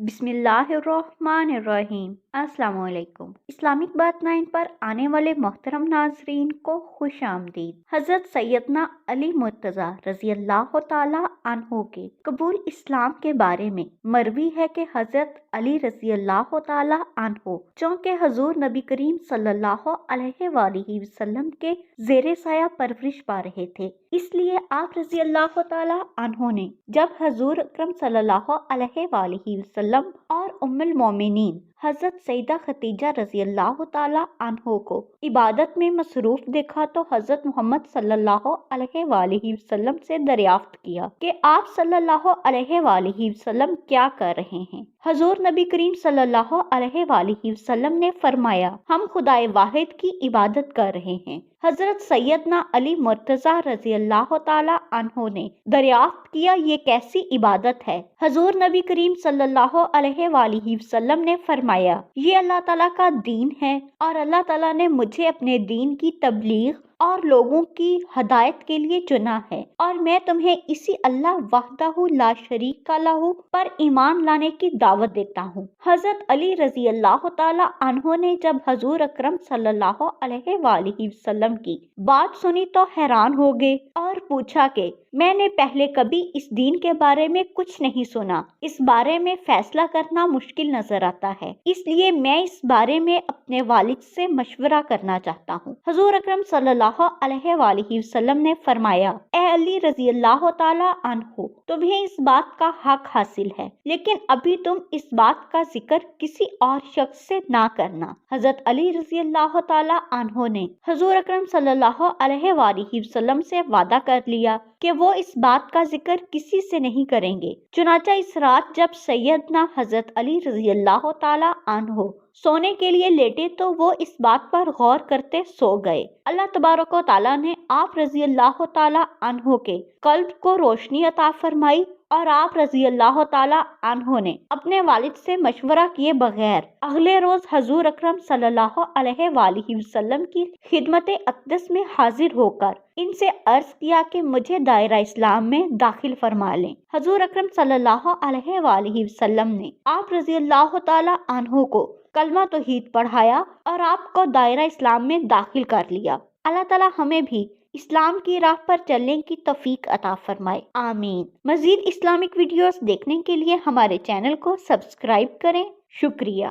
بسم اللہ الرحمن الرحیم۔ السلام علیکم۔ اسلامک بات 9 پر آنے والے محترم ناظرین کو خوش آمدید۔ حضرت سیدنا علی مرتضیٰ رضی اللہ تعالی عنہ کے قبول اسلام کے بارے میں مروی ہے کہ حضرت علی رضی اللہ تعالی عنہ چونکہ حضور نبی کریم صلی اللہ علیہ وآلہ وسلم کے زیر سایہ پرورش پا رہے تھے، اس لیے آپ رضی اللہ تعالی عنہ نے جب حضور اکرم صلی اللہ علیہ وآلہ وسلم اور ام المومنین حضرت سیدہ خدیجہ رضی اللہ تعالی عنہ کو عبادت میں مصروف دیکھا تو حضرت محمد صلی اللہ علیہ وآلہ وسلم سے دریافت کیا کہ آپ صلی اللہ علیہ وآلہ وسلم کیا کر رہے ہیں۔ حضور نبی کریم صلی اللہ علیہ وآلہ وسلم نے فرمایا، ہم خدائے واحد کی عبادت کر رہے ہیں۔ حضرت سیدنا علی مرتضیٰ رضی اللہ تعالی عنہ نے دریافت کیا، یہ کیسی عبادت ہے؟ حضور نبی کریم صلی اللہ علیہ وآلہ وسلم نے فرمایا، یہ اللہ تعالیٰ کا دین ہے اور اللہ تعالیٰ نے مجھے اپنے دین کی تبلیغ اور لوگوں کی ہدایت کے لیے چنا ہے، اور میں تمہیں اسی اللہ وحدہ لا شریک لہ پر ایمان لانے کی دعوت دیتا ہوں۔ حضرت علی رضی اللہ تعالی عنہ نے جب حضور اکرم صلی اللہ علیہ وآلہ وسلم کی بات سنی تو حیران ہو گئے اور پوچھا کہ میں نے پہلے کبھی اس دین کے بارے میں کچھ نہیں سنا، اس بارے میں فیصلہ کرنا مشکل نظر آتا ہے، اس لیے میں اس بارے میں اپنے والد سے مشورہ کرنا چاہتا ہوں۔ حضور اکرم صلی اللہ علیہ وآلہ وسلم نے فرمایا، اے علی رضی اللہ تعالی عنہ، تمہیں اس بات کا حق حاصل ہے، لیکن ابھی تم اس بات کا ذکر کسی اور شخص سے نہ کرنا۔ حضرت علی رضی اللہ تعالی عنہ نے حضور اکرم صلی اللہ علیہ وآلہ وسلم سے وعدہ کر لیا کہ وہ اس بات کا ذکر کسی سے نہیں کریں گے۔ چنانچہ اس رات جب سیدنا حضرت علی رضی اللہ تعالی عنہ سونے کے لیے لیٹے تو وہ اس بات پر غور کرتے سو گئے۔ اللہ تبارک و تعالیٰ نے آپ رضی اللہ تعالی عنہ کے قلب کو روشنی عطا فرمائی اور آپ رضی اللہ تعالی عنہ نے اپنے والد سے مشورہ کیے بغیر اگلے روز حضور اکرم صلی اللہ علیہ وآلہ وسلم کی خدمت اقدس میں حاضر ہو کر ان سے عرض کیا کہ مجھے دائرہ اسلام میں داخل فرما لیں۔ حضور اکرم صلی اللہ علیہ وآلہ وسلم نے آپ رضی اللہ تعالی عنہ کو کلمہ توحید پڑھایا اور آپ کو دائرہ اسلام میں داخل کر لیا۔ اللہ تعالی ہمیں بھی اسلام کی راہ پر چلنے کی توفیق عطا فرمائے، آمین۔ مزید اسلامک ویڈیوز دیکھنے کے لیے ہمارے چینل کو سبسکرائب کریں۔ شکریہ۔